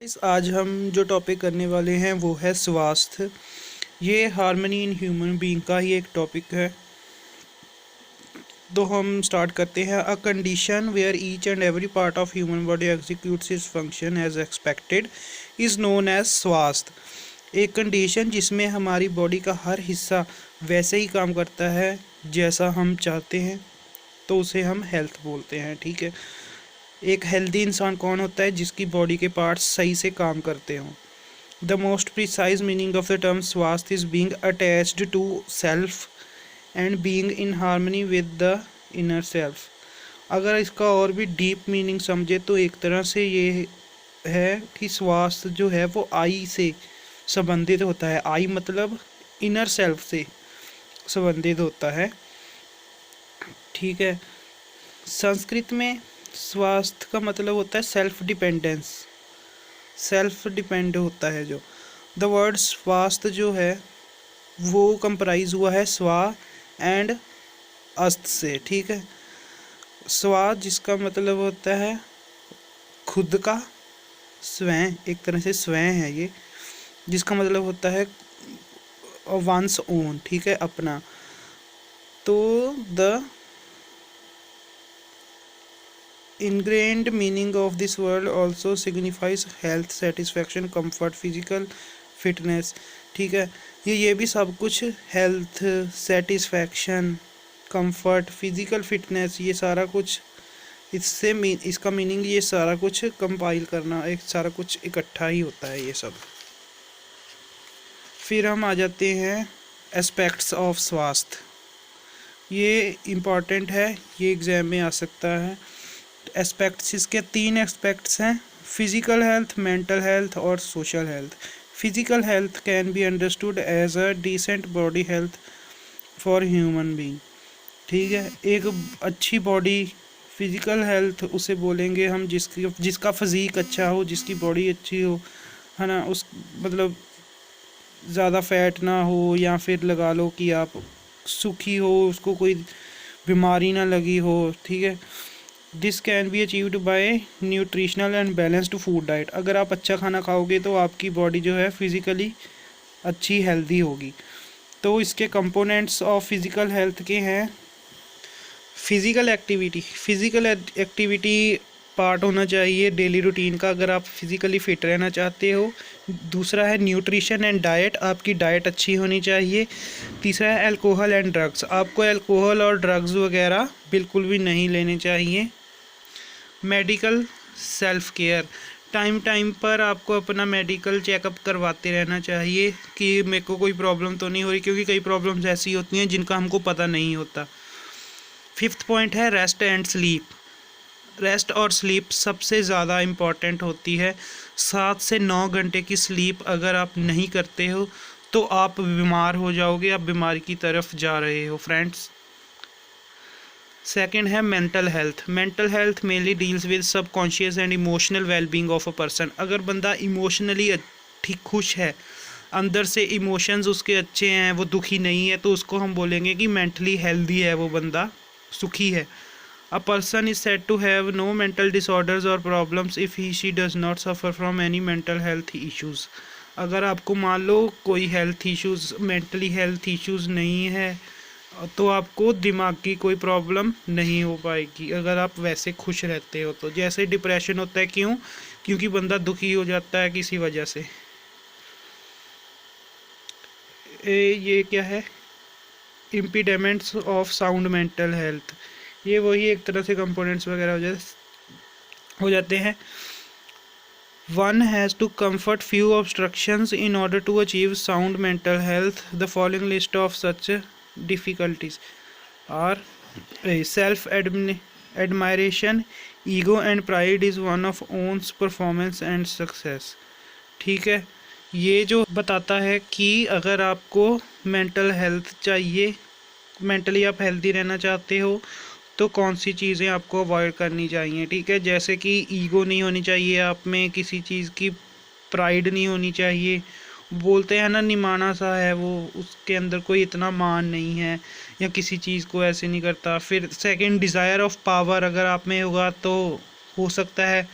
आज हम जो टॉपिक करने वाले हैं वो है स्वास्थ्य। ये हार्मनी इन ह्यूमन बीइंग का ही एक टॉपिक है। तो हम स्टार्ट करते हैं। A condition where each and every part of human body executes its function as expected is known as स्वास्थ्य। एक कंडीशन जिसमें हमारी बॉडी का हर हिस्सा वैसे ही काम करता है जैसा हम चाहते हैं, तो उसे हम हेल्थ बोलते हैं। ठीक है। एक हेल्दी इंसान कौन होता है? जिसकी बॉडी के पार्ट्स सही से काम करते हों। The most precise meaning of the term स्वास्थ्य is being attached to self and being in harmony with the inner self. अगर इसका और भी डीप मीनिंग समझे तो एक तरह से ये है कि स्वास्थ्य जो है वो आई से संबंधित होता है। आई मतलब इनर सेल्फ से संबंधित होता है। ठीक है। संस्कृत में स्वास्थ्य का मतलब होता है सेल्फ डिपेंडेंस। सेल्फ डिपेंड होता है जो। द वर्ड स्वास्थ्य जो है वो कंप्राइज हुआ है स्वा एंड अस्त से। ठीक है। स्वा जिसका मतलब होता है खुद का, स्वयं, एक तरह से स्वयं है ये, जिसका मतलब होता है वंस ओन। ठीक है, अपना। तो the ingrained meaning of this word also signifies health, satisfaction, comfort, physical fitness। ठीक है। ये भी सब कुछ health, satisfaction, comfort, physical fitness, ये सारा कुछ इसका मीनिंग ये सारा कुछ कंपाइल करना, एक सारा कुछ इकट्ठा ही होता है ये सब। फिर हम आ जाते हैं एस्पेक्ट्स ऑफ स्वास्थ्य। ये इम्पॉर्टेंट है, ये एग्जाम में आ सकता है। एस्पेक्ट्स, इसके 3 एस्पेक्ट्स हैं: फिजिकल हेल्थ, मेंटल हेल्थ और social health. Physical health can be understood as a decent body health for human being. ठीक है। एक अच्छी बॉडी, फिजिकल हेल्थ उसे बोलेंगे हम जिसका फिजिक अच्छा हो, जिसकी बॉडी अच्छी हो, है ना। उस मतलब ज़्यादा फैट ना हो, या फिर लगा लो कि आप सुखी हो, उसको कोई बीमारी ना लगी हो। ठीक है। This can be achieved by nutritional and balanced food diet. अगर आप अच्छा खाना खाओगे तो आपकी बॉडी जो है फिज़िकली अच्छी हेल्दी होगी। तो इसके कंपोनेंट्स ऑफ फिज़िकल हेल्थ के हैं physical activity. Physical activity part होना चाहिए डेली रूटीन का, अगर आप फिज़िकली फ़िट रहना चाहते हो। दूसरा है न्यूट्रिशन एंड डाइट, आपकी डाइट अच्छी होनी चाहिए। तीसरा है अल्कोहल एंड ड्रग्स, आपको अल्कोहल और ड्रग्स वगैरह बिल्कुल भी नहीं लेने चाहिए। मेडिकल सेल्फ केयर, टाइम पर आपको अपना मेडिकल चेकअप करवाते रहना चाहिए कि मेरे को कोई प्रॉब्लम तो नहीं हो रही, क्योंकि कई प्रॉब्लम्स ऐसी होती हैं जिनका हमको पता नहीं होता। 5th पॉइंट है रेस्ट एंड स्लीप। रेस्ट और स्लीप सबसे ज़्यादा इम्पॉर्टेंट होती है। 7 से 9 घंटे की स्लीप अगर आप नहीं करते हो तो आप बीमार हो जाओगे, आप बीमारी की तरफ जा रहे हो फ्रेंड्स। सेकंड है mental health. Mental health mainly deals with subconscious and emotional wellbeing of a person. अगर बंदा इमोशनली ठीक खुश है, अंदर से इमोशंस उसके अच्छे हैं, वो दुखी नहीं है, तो उसको हम बोलेंगे कि मेंटली हेल्दी है, वो बंदा सुखी है। A person is said to have no mental disorders और problems if he she does not suffer from any mental health issues. अगर आपको मान लो कोई health issues, mentally health issues नहीं है, तो आपको दिमाग की कोई प्रॉब्लम नहीं हो पाएगी अगर आप वैसे खुश रहते हो। तो जैसे डिप्रेशन होता है, क्यों? क्योंकि बंदा दुखी हो जाता है किसी वजह से। ये क्या है? इम्पीडेमेंट्स ऑफ साउंड मेंटल हेल्थ। ये वही एक तरह से कंपोनेंट्स वगैरह हो जाते हैं। One has to comfort few obstructions in order to achieve sound mental health. The following list of such difficulties are self-admiration, ego and pride is one of one's performance and success। ठीक है। ये जो बताता है कि अगर आपको mental health चाहिए, मेंटली आप हेल्दी रहना चाहते हो, तो कौन सी चीज़ें आपको अवॉइड करनी चाहिए। ठीक है। जैसे कि ईगो नहीं होनी चाहिए आप में, किसी चीज़ की प्राइड नहीं होनी चाहिए। बोलते हैं ना, निमाना सा है वो, उसके अंदर कोई इतना मान नहीं है, या किसी चीज़ को ऐसे नहीं करता। फिर सेकंड, डिज़ायर ऑफ पावर अगर आप में होगा तो हो सकता है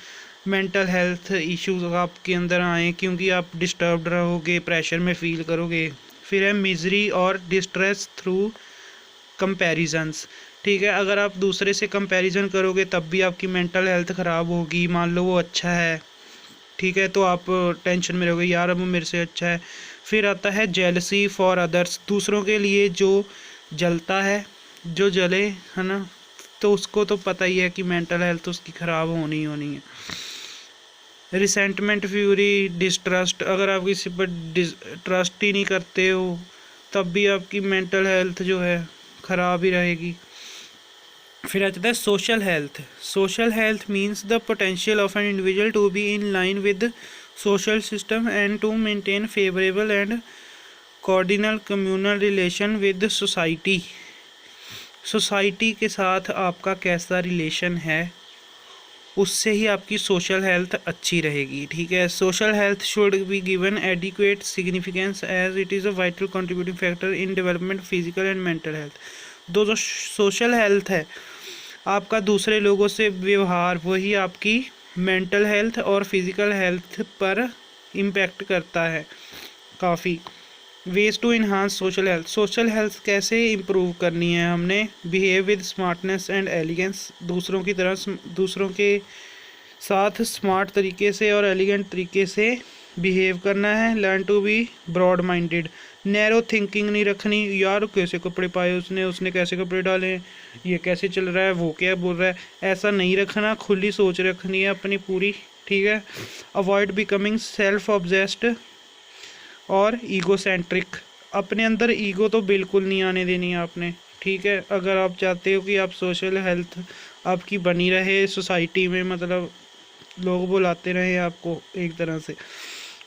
मेंटल हेल्थ इश्यूज आपके अंदर आए क्योंकि आप डिस्टर्ब्ड रहोगे, प्रेशर में फील करोगे। फिर है मिजरी और डिस्ट्रेस थ्रू कंपैरिजंस। ठीक है, अगर आप दूसरे से कंपैरिजन करोगे तब भी आपकी मेंटल हेल्थ ख़राब होगी। मान लो वो अच्छा है, ठीक है, तो आप टेंशन में रहोगे, यार अब वो मेरे से अच्छा है। फिर आता है जेलसी फॉर अदर्स, दूसरों के लिए जो जलता है, जो जले, है ना, तो उसको तो पता ही है कि मेंटल हेल्थ उसकी ख़राब होनी ही होनी है। रिसेंटमेंट, फ्यूरी, डिस्ट्रस्ट, अगर आप किसी पर ट्रस्ट ही नहीं करते हो तब भी आपकी मेंटल हेल्थ जो है ख़राब ही रहेगी। फिर आ जाता है social health. Social health means the potential of an individual to be in line with social system and to maintain favourable and cordial communal relation with society. Society के साथ आपका कैसा रिलेशन है, उससे ही आपकी सोशल हेल्थ अच्छी रहेगी। ठीक है, social health should be given adequate significance as it is a vital contributing factor in development physical and mental health. जो सोशल हेल्थ है, आपका दूसरे लोगों से व्यवहार, वही आपकी मेंटल हेल्थ और फिजिकल हेल्थ पर इम्पैक्ट करता है काफ़ी। Ways to enhance social health. Social health कैसे इम्प्रूव करनी है हमने? Behave with smartness and elegance, दूसरों की तरह दूसरों के साथ स्मार्ट तरीके से और एलिगेंट तरीके से बिहेव करना है। Learn to be broad minded, narrow thinking नहीं रखनी, यार कैसे कपड़े पाए उसने, उसने कैसे कपड़े डाले, ये कैसे चल रहा है, वो क्या बोल रहा है, ऐसा नहीं रखना, खुली सोच रखनी है अपनी पूरी। ठीक है, अवॉइड बिकमिंग सेल्फ ऑब्जेस्ड और ईगोसेंट्रिक, अपने अंदर ईगो तो बिल्कुल नहीं आने देनी है आपने। ठीक है, अगर आप चाहते हो कि आप सोशल हेल्थ आपकी बनी रहे सोसाइटी में, मतलब लोग बुलाते रहे आपको एक तरह से।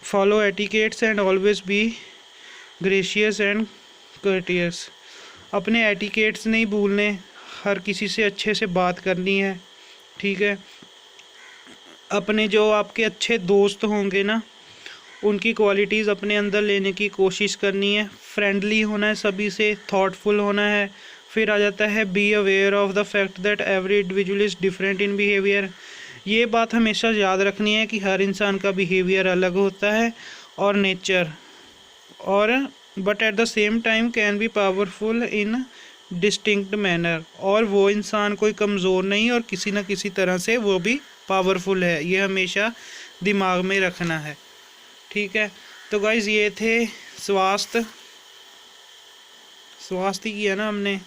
Follow etiquettes and always be gracious and courteous, अपने एटिकेट्स नहीं भूलने, हर किसी से अच्छे से बात करनी है। ठीक है, अपने जो आपके अच्छे दोस्त होंगे ना, उनकी क्वालिटीज़ अपने अंदर लेने की कोशिश करनी है। फ्रेंडली होना है सभी से, थॉटफुल होना है। फिर आ जाता है be aware of the fact that every individual is different in behaviour, ये बात हमेशा याद रखनी है कि हर इंसान का बिहेवियर अलग होता है और नेचर, और but at the same time can be powerful in distinct manner, और वो इंसान कोई कमज़ोर नहीं और किसी न किसी तरह से वो भी पावरफुल है, ये हमेशा दिमाग में रखना है। ठीक है, तो गाइज ये थे स्वास्थ्य ही किया ना हमने,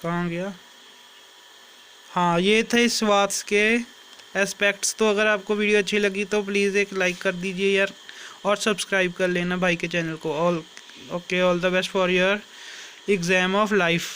कहाँ गया, हाँ ये थे स्वास्थ्य के एस्पेक्ट्स। तो अगर आपको वीडियो अच्छी लगी तो प्लीज़ एक लाइक कर दीजिए यार, और सब्सक्राइब कर लेना भाई के चैनल को। All okay, all the best for your exam of life.